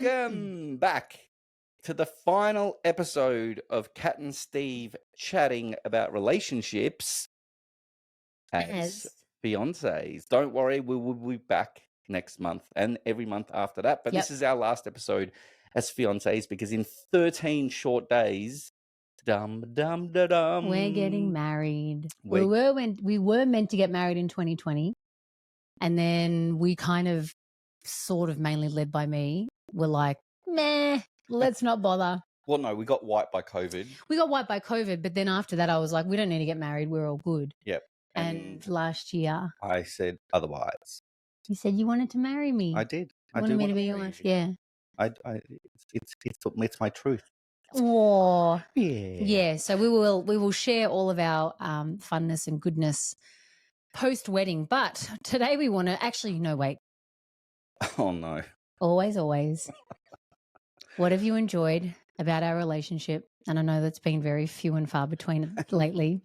Welcome back to the final episode of Kat and Steve chatting about relationships as fiancés. Don't worry, we will be back next month and every month after that. But this is our last episode as fiancés because in 13 short days, we're getting married. We were meant to get married in 2020, and then we kind of, sort of mainly led by me, were like, meh, let's not bother. Well, no, we got wiped by COVID. We got wiped by COVID, but then after that, I was like, we don't need to get married. We're all good. Yep. And last year, I said otherwise. You said you wanted to marry me. I did. You wanted me to be your wife. Yeah. It's my truth. Oh, Yeah. So we will share all of our funness and goodness post wedding. But today we want to actually wait. Oh no. Always. What have you enjoyed about our relationship? And I know that's been very few and far between lately.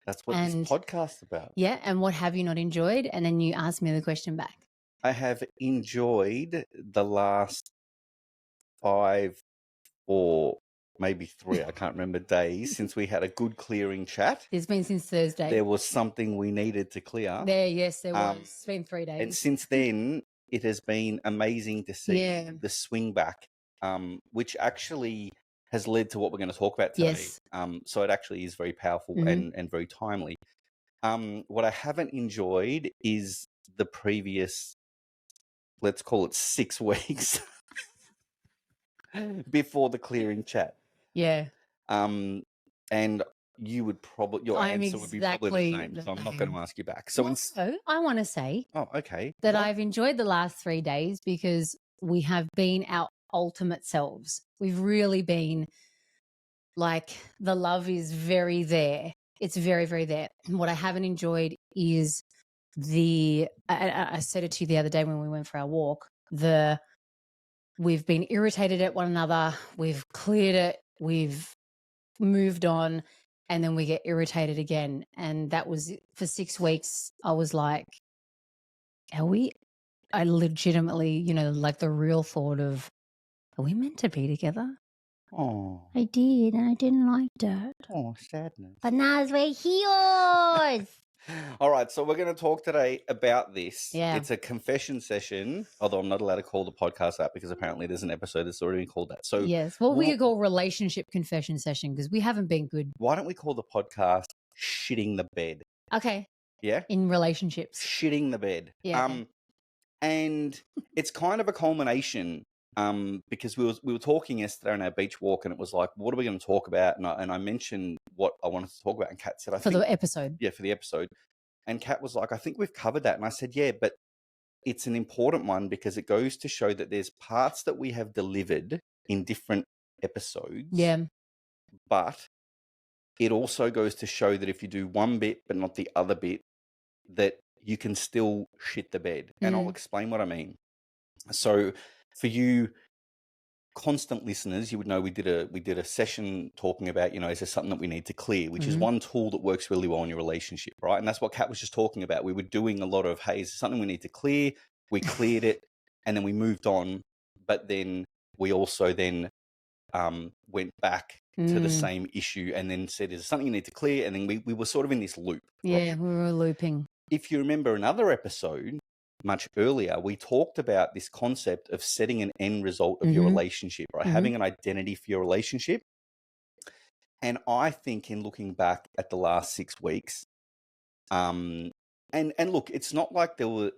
That's what this podcast's about. Yeah, and what have you not enjoyed? And then you ask me the question back. I have enjoyed the last 5 or maybe 3, I can't remember, days since we had a good clearing chat. It's been since Thursday. There was something we needed to clear. There was. It's been 3 days. And since then, it has been amazing to see the swing back, which actually has led to what we're going to talk about today. Yes. So it actually is very powerful and very timely. What I haven't enjoyed is the previous, let's call it 6 weeks before the clearing chat. Yeah. And you would probably, your answer would be probably the same. So I'm not going to ask you back. So I want to say, that I've enjoyed the last 3 days because we have been our ultimate selves. We've really been like, the love is very there. It's very, very there. And what I haven't enjoyed is I said it to you the other day when we went for our walk, we've been irritated at one another. We've cleared it. We've moved on. And then we get irritated again. And that was for 6 weeks. I was like, I legitimately, like the real thought of, are we meant to be together? Oh. I did, and I didn't like that. Oh, sadness. But now we're here. All right, so we're going to talk today about this. Yeah. It's a confession session, although I'm not allowed to call the podcast that because apparently there's an episode that's already been called that. So yes, well, we could call relationship confession session because we haven't been good. Why don't we call the podcast Shitting the Bed? Okay. Yeah? In relationships. Shitting the Bed. Yeah. And it's kind of a culmination because we were talking yesterday on our beach walk and it was like, what are we going to talk about? And I mentioned what I wanted to talk about and Kat said, I think for the episode. Yeah, for the episode. And Kat was like, I think we've covered that. And I said, yeah, but it's an important one because it goes to show that there's parts that we have delivered in different episodes. Yeah. But it also goes to show that if you do one bit but not the other bit, that you can still shit the bed. And I'll explain what I mean. So for you constant listeners, you would know we did a session talking about, is there something that we need to clear, which is one tool that works really well in your relationship, right? And that's what Kat was just talking about. We were doing a lot of, hey, is there something we need to clear? We cleared it and then we moved on. But then we also then went back to the same issue and then said, is there something you need to clear? And then we were sort of in this loop. Yeah, right? we were looping. If you remember another episode much earlier, we talked about this concept of setting an end result of your relationship, right? Having an identity for your relationship. And I think in looking back at the last 6 weeks, and look, it's not like there were,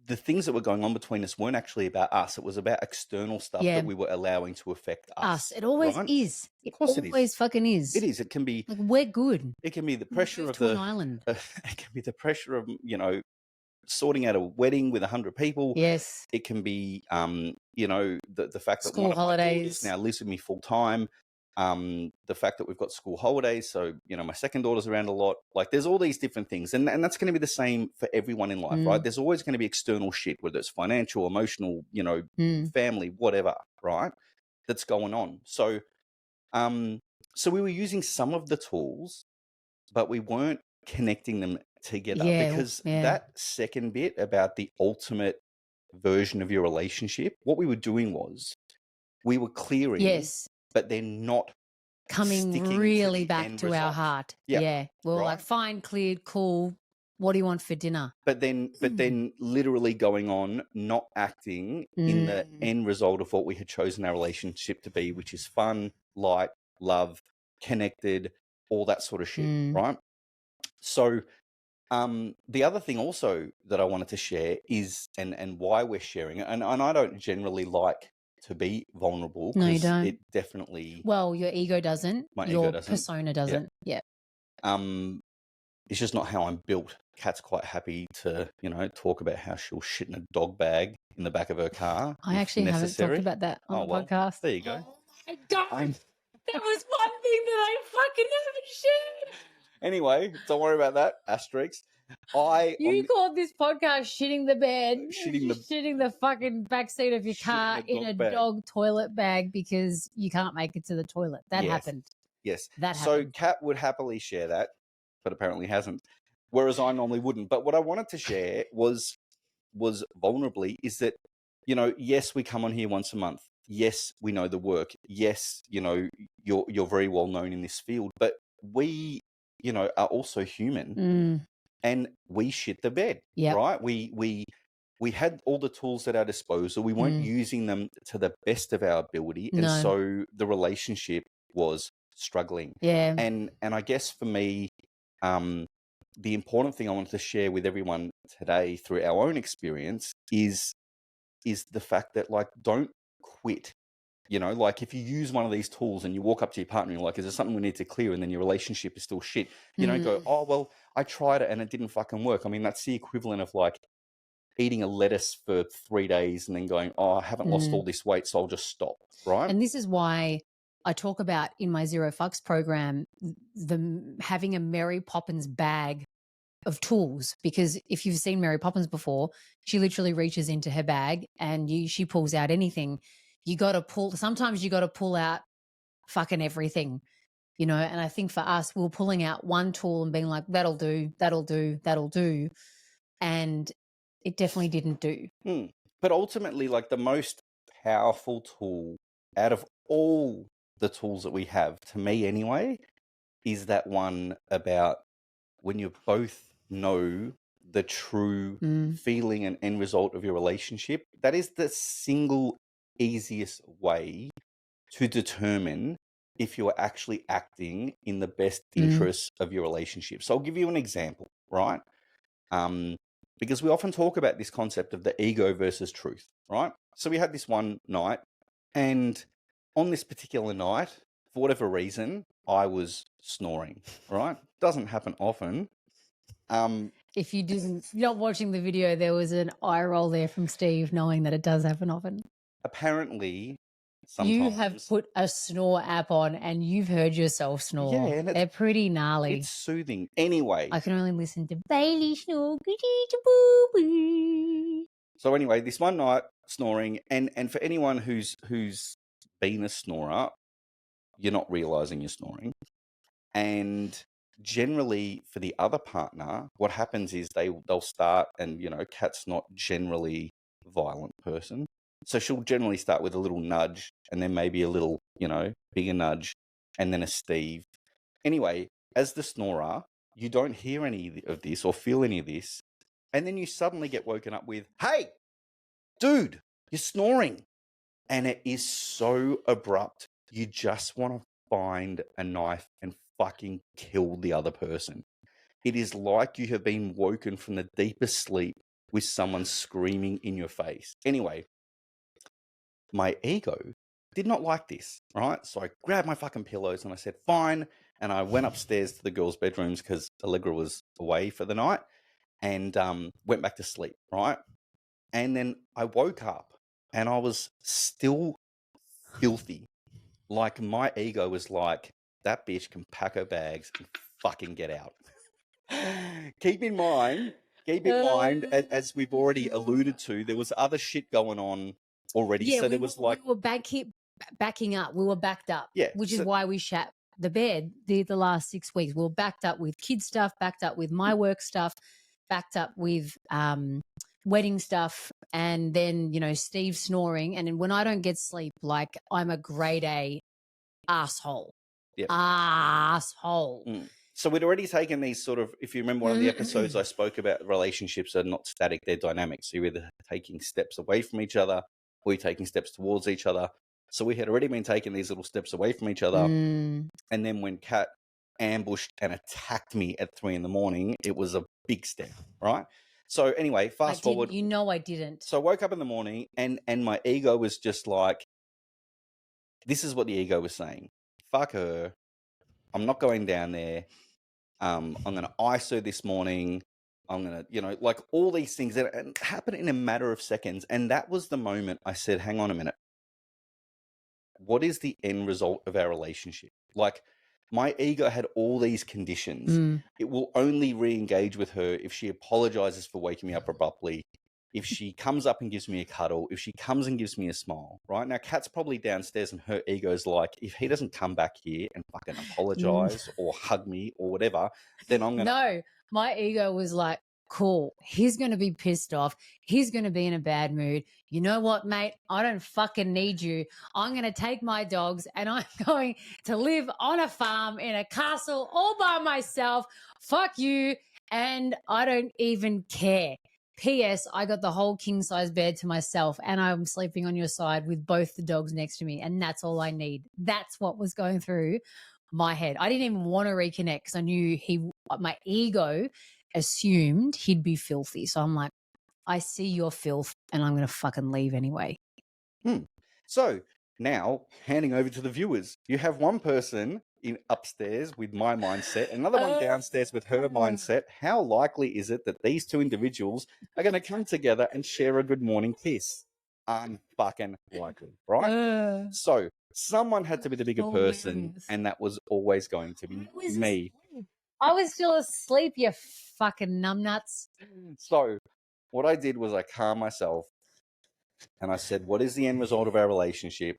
the things that were going on between us weren't actually about us. It was about external stuff that we were allowing to affect us. It always is. Of course it always fucking is. It is. It can be. Like, we're good. It can be the pressure of an island. It can be the pressure of, sorting out a wedding with 100 people. Yes. It can be, the fact that school holidays now lives with me full time. The fact that we've got school holidays. So, my second daughter's around a lot. Like there's all these different things. And that's going to be the same for everyone in life, right? There's always going to be external shit, whether it's financial, emotional, family, whatever, right? That's going on. So, so we were using some of the tools, but we weren't connecting them together because that second bit about the ultimate version of your relationship, what we were doing was we were clearing, Yes. but then not Coming sticking to really the back end to our result. heart. Yeah. Yeah. We were like, Right. fine, cleared, cool. What do you want for dinner? But then literally going on, not acting in the end result of what we had chosen our relationship to be, which is fun, light, love, connected, all that sort of shit, right? So the other thing also that I wanted to share is, and why we're sharing it, and I don't generally like to be vulnerable No, you because don't. it definitely, Well, your ego doesn't. my ego Your doesn't. persona doesn't. Yeah. It's just not how I'm built. Kat's quite happy to, talk about how she'll shit in a dog bag in the back of her car I if actually haven't necessary. talked about that on the podcast. There you go. Oh my God. That was one thing that I fucking haven't shared. Anyway, don't worry about that. Asterisks. You called this podcast shitting the bed, shitting the fucking backseat of your shit in car a in dog a bag. dog toilet bag because you can't make it to the toilet. That happened. Yes. That So happened. Kat would happily share that, but apparently hasn't. Whereas I normally wouldn't. But what I wanted to share was vulnerably is that, yes, we come on here once a month. Yes, we know the work. Yes, you're very well known in this field, but we, are also human and we shit the bed, Yep. right? We had all the tools at our disposal. We weren't using them to the best of our ability. And No. so the relationship was struggling. Yeah. And I guess for me, the important thing I wanted to share with everyone today through our own experience is the fact that, like, don't quit. Like, if you use one of these tools and you walk up to your partner and you're like, is there something we need to clear? And then your relationship is still shit. You don't go, oh, well, I tried it and it didn't fucking work. I mean, that's the equivalent of like eating a lettuce for 3 days and then going, oh, I haven't lost all this weight, so I'll just stop. Right. And this is why I talk about in my Zero Fucks program, having a Mary Poppins bag of tools, because if you've seen Mary Poppins before, she literally reaches into her bag and she pulls out anything. Sometimes you got to pull out fucking everything, and I think for us, we were pulling out one tool and being like, that'll do. And it definitely didn't do. But ultimately, like, the most powerful tool out of all the tools that we have, to me anyway, is that one about when you both know the true feeling and end result of your relationship. That is the single easiest way to determine if you're actually acting in the best interests of your relationship. So I'll give you an example, right? Because we often talk about this concept of the ego versus truth, right? So we had this one night, and on this particular night, for whatever reason, I was snoring, right? Doesn't happen often. If you're not watching the video, there was an eye roll there from Steve, knowing that it does happen often. Apparently, sometimes you have put a snore app on and you've heard yourself snore. Yeah, and they're pretty gnarly. It's soothing. Anyway, I can only listen to Bailey snore. So anyway, this one night snoring, and for anyone who's been a snorer, you're not realizing you're snoring. And generally, for the other partner, what happens is they'll start, and Kat's not generally a violent person, so she'll generally start with a little nudge, and then maybe a little bigger nudge, and then a Steve. Anyway, as the snorer, you don't hear any of this or feel any of this, and then you suddenly get woken up with, "Hey, dude, you're snoring." And it is so abrupt. You just want to find a knife and fucking kill the other person. It is like you have been woken from the deepest sleep with someone screaming in your face. Anyway, my ego did not like this, right? So I grabbed my fucking pillows and I said, fine. And I went upstairs to the girls' bedrooms because Allegra was away for the night, and went back to sleep, right? And then I woke up and I was still filthy. Like, my ego was like, that bitch can pack her bags and fucking get out. Keep in mind, as we've already alluded to, there was other shit going on already. Yeah, so there was like, we were backing up. We were backed up. Yeah, which is why we shat the bed the last 6 weeks. We were backed up with kid stuff, backed up with my work stuff, backed up with wedding stuff, and then, Steve snoring. And then when I don't get sleep, like, I'm a grade A asshole. Yep. Asshole. So we'd already taken these sort of, if you remember one of the episodes, I spoke about relationships are not static, they're dynamic. So you're either taking steps away from each other or you're taking steps towards each other. So we had already been taking these little steps away from each other. And then when Kat ambushed and attacked me at 3 a.m, it was a big step, right? So anyway, fast forward. I didn't. So I woke up in the morning and my ego was just like, this is what the ego was saying. Fuck her. I'm not going down there. I'm going to ice her this morning. I'm going to, like all these things that happen in a matter of seconds. And that was the moment I said, hang on a minute. What is the end result of our relationship? Like, my ego had all these conditions. It will only re-engage with her if she apologizes for waking me up abruptly, if she comes up and gives me a cuddle, if she comes and gives me a smile, right? Now, Kat's probably downstairs and her ego's like, if he doesn't come back here and fucking apologize or hug me or whatever, then I'm going to... No, my ego was like, cool, he's going to be pissed off. He's going to be in a bad mood. You know what, mate? I don't fucking need you. I'm going to take my dogs and I'm going to live on a farm in a castle all by myself. Fuck you. And I don't even care. P.S. I got the whole king size bed to myself and I'm sleeping on your side with both the dogs next to me. And that's all I need. That's what was going through my head. I didn't even want to reconnect because I knew my ego assumed he'd be filthy. So I'm like, I see your filth and I'm going to fucking leave anyway. So now handing over to the viewers, you have one person upstairs with my mindset, another one downstairs with her mindset. How likely is it that these two individuals are going to come together and share a good morning kiss? Unfucking likely, right? So someone had to be the bigger person, and that was always going to be me. I was still asleep, you fucking numbnuts. So what I did was I calmed myself and I said, what is the end result of our relationship?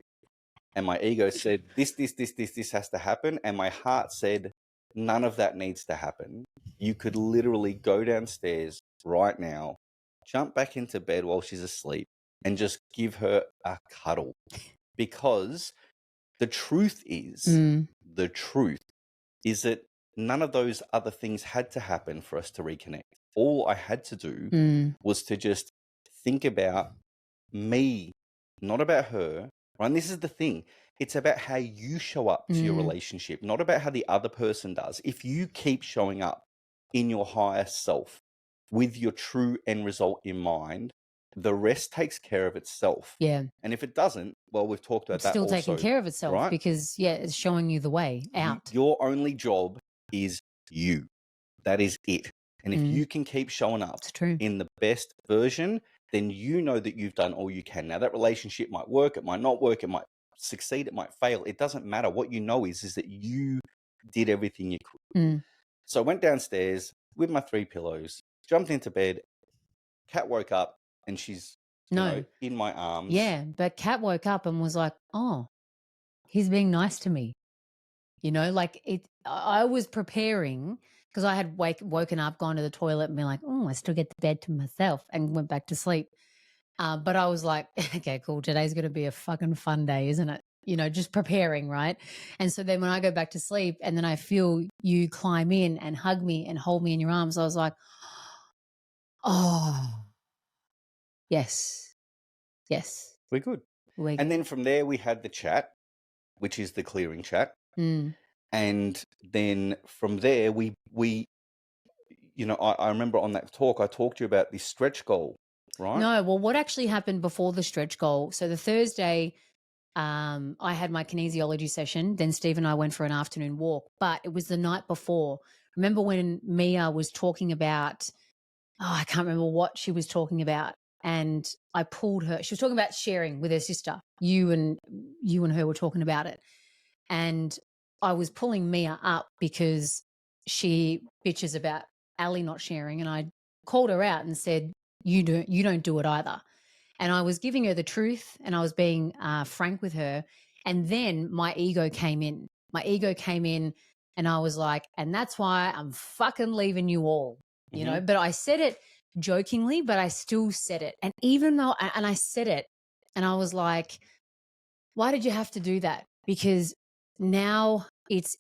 And my ego said, this has to happen. And my heart said, none of that needs to happen. You could literally go downstairs right now, jump back into bed while she's asleep, and just give her a cuddle. Because the truth is that none of those other things had to happen for us to reconnect. All I had to do was to just think about me, not about her. Right? And this is the thing. It's about how you show up to your relationship, not about how the other person does. If you keep showing up in your higher self with your true end result in mind, the rest takes care of itself. Yeah. And if it doesn't, well, we've talked about It's that still also, taking care of itself, right? because, it's showing you the way out. Your only job is you. That is it. And if you can keep showing up in the best version, then you know that you've done all you can. Now, that relationship might work, it might not work, it might succeed, it might fail. It doesn't matter. What you know is that you did everything you could. So I went downstairs with my 3 pillows, jumped into bed. Kat woke up and she's in my arms. Yeah, but Kat woke up and was like, oh, he's being nice to me. I was preparing because I had woken up, gone to the toilet and been like, oh, I still get the bed to myself, and went back to sleep. But I was like, okay, cool. Today's going to be a fucking fun day, isn't it? Just preparing, right? And so then when I go back to sleep and then I feel you climb in and hug me and hold me in your arms, I was like, oh, yes. We're good. And then from there, we had the chat, which is the clearing chat. And then from there, we I remember on that talk, I talked to you about this stretch goal, right? No, well, what actually happened before the stretch goal? So the Thursday, I had my kinesiology session. Then Steve and I went for an afternoon walk, but it was the night before. Remember when Mia was talking about, I can't remember what she was talking about. And I pulled her. She was talking about sharing with her sister. You and her were talking about it. And I was pulling Mia up because she bitches about Ali not sharing. And I called her out and said, you don't do it either. And I was giving her the truth and I was being frank with her. And then my ego came in. And I was like, and that's why I'm fucking leaving you all, but I said it jokingly, but I still said it. And even though, and I said it, and I was like, why did you have to do that? Because now it's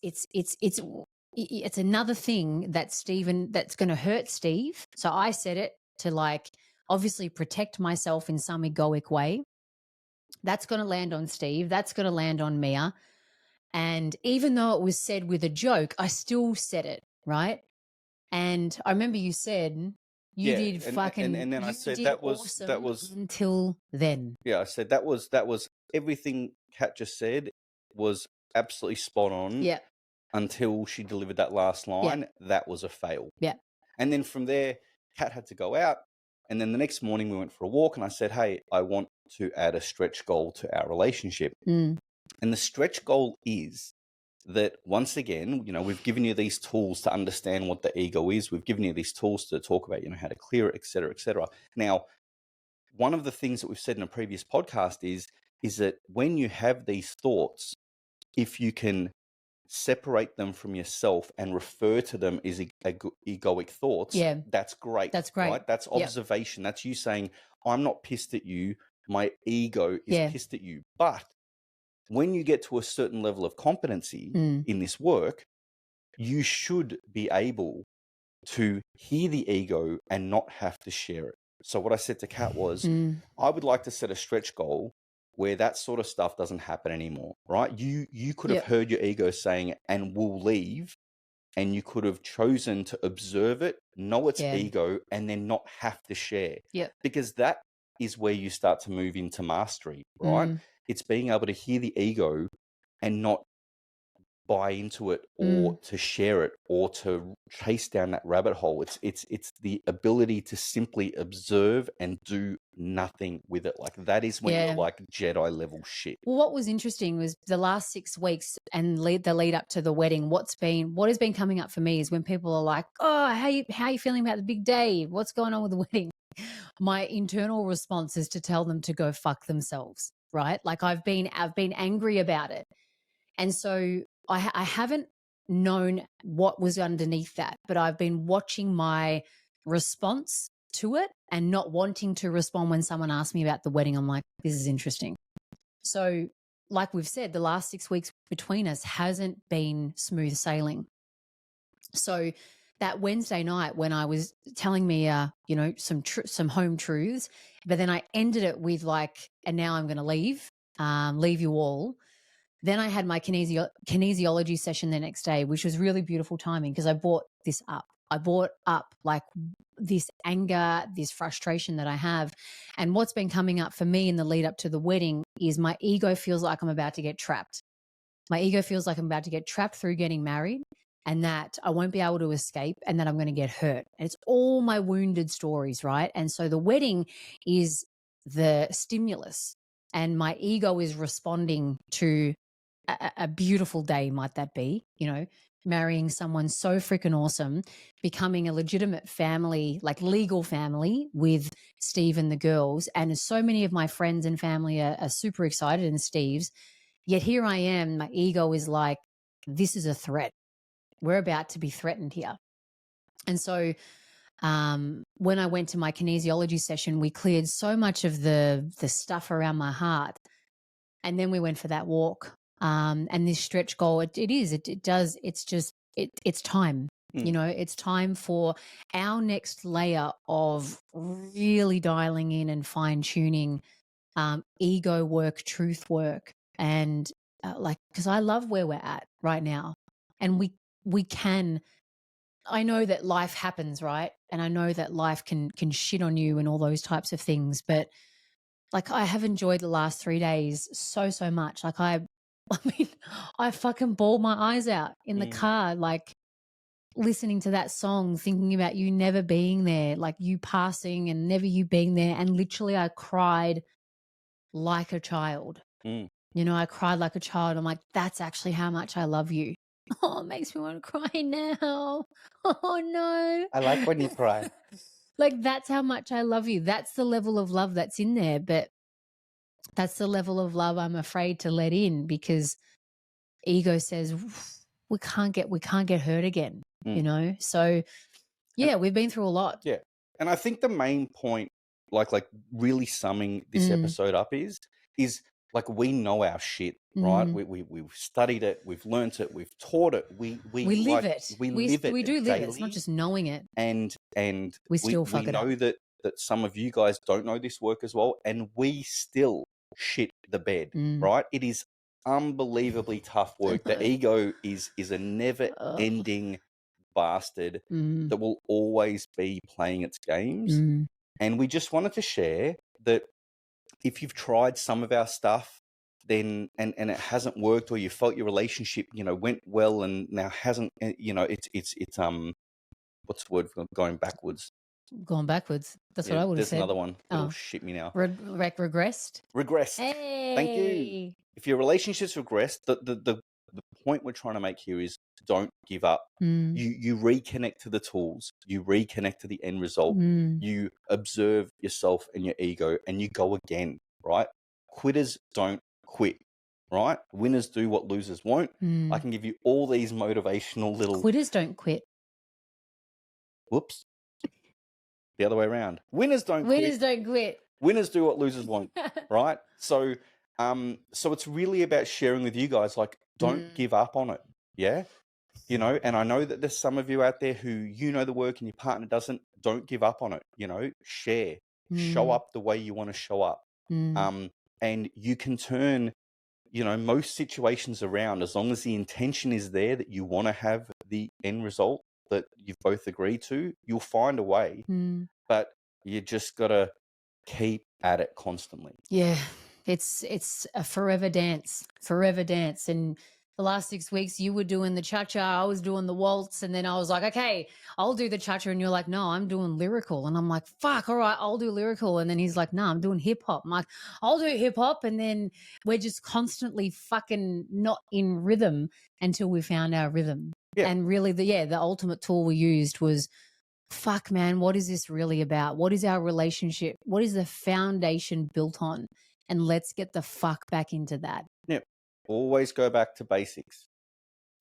another thing that Stephen, that's going to hurt Steve. So I said it to like obviously protect myself in some egoic way. That's going to land on Steve. That's going to land on Mia. And even though it was said with a joke, I still said it, right? And I remember you said you Yeah, did fucking, and then I you said did that awesome was until then. yeah, I said that was everything Kat just said was absolutely spot on Yeah, until she delivered that last yeah, line. That was a fail. yeah. And then from there, Kat had to go out. And then the next morning we went for a walk and I said, hey, I want to add a stretch goal to our relationship. Mm, And the stretch goal is that once again, we've given you these tools to understand what the ego is. We've given you these tools to talk about, how to clear it, et cetera, et cetera. Now, one of the things that we've said in a previous podcast is that when you have these thoughts, if you can separate them from yourself and refer to them as egoic thoughts, yeah, that's great, that's great. right? That's Yeah, observation. That's you saying, I'm not pissed at you. My ego is yeah. pissed at you. But when you get to a certain level of competency Mm, in this work, you should be able to hear the ego and not have to share it. So what I said to Kat was, mm, I would like to set a stretch goal where that sort of stuff doesn't happen anymore, right? You could have yep, heard your ego saying, and we'll leave, and you could have chosen to observe it, know its yeah, ego, and then not have to share. yep. Because that is where you start to move into mastery, right? Mm, It's being able to hear the ego and not buy into it or mm, to share it or to chase down that rabbit hole. It's the ability to simply observe and do nothing with it. Like that is when you're yeah. like Jedi level shit. Well, what was interesting was the last 6 weeks and the lead up to the wedding. What has been coming up for me is when people are like, "Oh, how you feeling about the big day? What's going on with the wedding?" My internal response is to tell them to go fuck themselves, right? Like I've been angry about it. And so I haven't known what was underneath that, but I've been watching my response to it and not wanting to respond when someone asks me about the wedding. I'm like, this is interesting. So, like we've said, the last 6 weeks between us hasn't been smooth sailing. So that Wednesday night when I was telling me, some home truths, but then I ended it with like, and now I'm going to leave you all. Then I had my kinesiology session the next day, which was really beautiful timing because I brought this up. I brought up like this anger, this frustration that I have. And what's been coming up for me in the lead up to the wedding is my ego feels like I'm about to get trapped. My ego feels like I'm about to get trapped through getting married and that I won't be able to escape and that I'm going to get hurt. And it's all my wounded stories, right? And so the wedding is the stimulus and my ego is responding to a beautiful day, might that be, marrying someone so freaking awesome, becoming a legitimate family, like legal family with Steve and the girls. And so many of my friends and family are super excited in Steve's. Yet here I am, my ego is like, this is a threat. We're about to be threatened here. And so when I went to my kinesiology session, we cleared so much of the stuff around my heart. And then we went for that walk. And this stretch goal, it does, it's time. It's time for our next layer of really dialing in and fine tuning ego work, truth work. And because I love where we're at right now. And we can, I know that life happens, right? And I know that life can shit on you and all those types of things. But like I have enjoyed the last 3 days so much. Like I mean, I fucking bawled my eyes out in the car, like listening to that song, thinking about you never being there, like you passing and never you being there. And literally I cried like a child. Mm. I cried like a child. I'm like, that's actually how much I love you. Oh, it makes me want to cry now. Oh no. I like when you cry. Like that's how much I love you. That's the level of love that's in there. But that's the level of love I'm afraid to let in because ego says we can't get hurt again, Mm. So And yeah, we've been through a lot. yeah, And I think the main point, like really summing this Mm, episode up is like we know our shit, right? mm. We've studied it, we've learnt it, we've taught it, We live it. we We live it we do live it. It's not daily, just knowing it. and We we still we fuck it up. know that some of you guys don't know this work as well, and we still shit the bed, Mm. right? It is unbelievably tough work. The ego is a never Ugh. ending bastard Mm, that will always be playing its games. mm. And we just wanted to share that if you've tried some of our stuff, then and it hasn't worked, or you felt your relationship, went well and now hasn't, it's what's the word for going backwards? Going backwards. That's what Yeah, I would have there's said. another one. It'll Oh, shit me now. regressed. Regressed. Thank you. Hey. If your relationship's regressed, the point we're trying to make here is don't give up. Mm, You reconnect to the tools, you reconnect to the end result, mm, you observe yourself and your ego, and you go again, right? Quitters don't quit, right? Winners do what losers won't. I mm. can give you all these motivational little Quitters don't quit. whoops, the other way around. Winners don't quit. Winners don't quit. Winners do what losers won't, right? So it's really about sharing with you guys, like, don't Mm, give up on it. Yeah. And I know that there's some of you out there who, the work and your partner doesn't. Don't give up on it. Share, show mm, up the way you want to show up. mm, And you can turn, most situations around as long as the intention is there that you want to have the end result that you've both agreed to. You'll find a way, mm. but you just got to keep at it constantly. Yeah, it's a forever dance, forever dance. And the last 6 weeks, you were doing the cha-cha, I was doing the waltz, and then I was like, okay, I'll do the cha-cha, and you're like, no, I'm doing lyrical, and I'm like, fuck, all right, I'll do lyrical, and then he's like, no, I'm doing hip hop. I'm like, I'll do hip hop, and then we're just constantly fucking not in rhythm until we found our rhythm. Yeah. And really, the ultimate tool we used was, fuck, man, what is this really about? What is our relationship? What is the foundation built on? And let's get the fuck back into that. Yeah. Always go back to basics.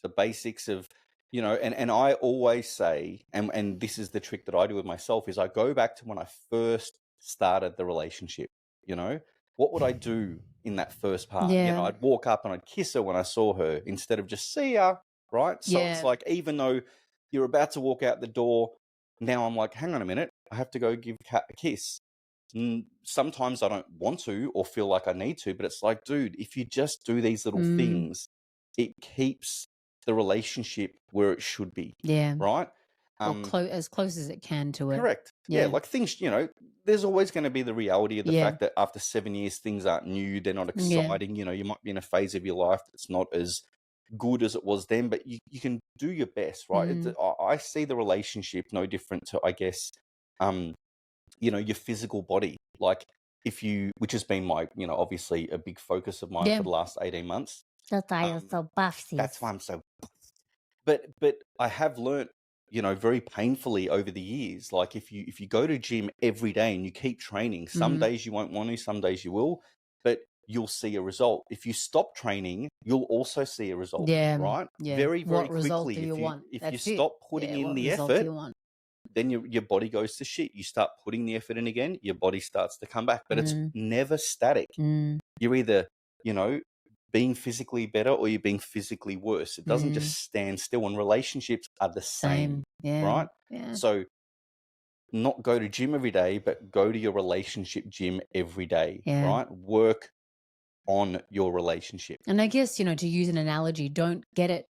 The basics of, and I always say, and this is the trick that I do with myself, is I go back to when I first started the relationship. What would I do in that first part? Yeah. I'd walk up and I'd kiss her when I saw her instead of just see ya, right? So it's Yeah. like, even though you're about to walk out the door, now I'm like, hang on a minute, I have to go give Kat a kiss. Sometimes I don't want to or feel like I need to, but it's like, dude, if you just do these little Mm, things, it keeps the relationship where it should be, yeah. right? Or as close as it can to it. Correct. Yeah, Yeah. like things, there's always going to be the reality of the Yeah. fact that after 7 years, things aren't new, they're not Yeah. exciting. You might be in a phase of your life that's not as good as it was then, but you can do your best, right? Mm. I see the relationship no different to, I guess, your physical body. Like, which has been my, obviously a big focus of mine Yeah. for the last 18 months. That's why you're so buff, That's why I'm so, but I have learnt, very painfully over the years, like if you go to gym every day and you keep training, some days you won't want to, some days you will, but you'll see a result. If you stop training, you'll also see a result, Yeah. right? Yeah. Very, very What result quickly. do you want? If you That's it. stop putting Yeah. in What the result do effort, you want? then your body goes to shit. You start putting the effort in again, your body starts to come back, but it's never static. Mm, You're either, being physically better or you're being physically worse. It doesn't mm. just stand still, and relationships are the same, Same. Yeah. right? Yeah. So not go to gym every day, but go to your relationship gym every day, Yeah. right? Work on your relationship. And I guess, to use an analogy, don't get it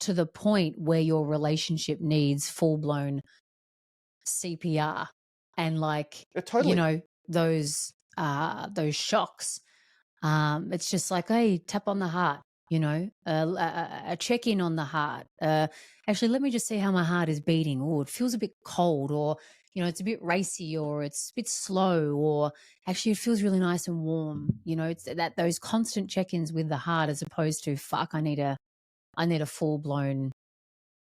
to the point where your relationship needs full blown CPR and Totally. those shocks. It's just like, hey, tap on the heart, a check in on the heart. Actually, let me just see how my heart is beating. Oh, it feels a bit cold, or it's a bit racy, or it's a bit slow, or actually it feels really nice and warm. It's that those constant check ins with the heart, as opposed to, fuck, I need a full blown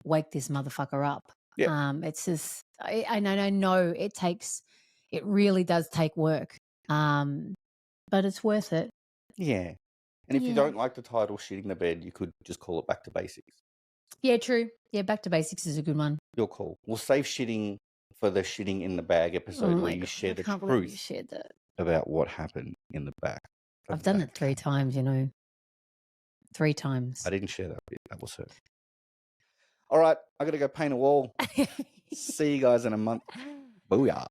wake this motherfucker up. Yeah. It's just, I know it really does take work. But it's worth it. Yeah. And if you Yeah. don't like the title shitting the bed, you could just call it back to basics. Yeah, true. Yeah, back to basics is a good one. Your call. We'll save shitting for the shitting in the bag Oh episode where my you God. share I the can't believe you truth shared that. about what happened in the back. I've done it 3 times, 3 I times. didn't share that bit. That was her. All right. I got to go paint a wall. See you guys in a month. Booyah.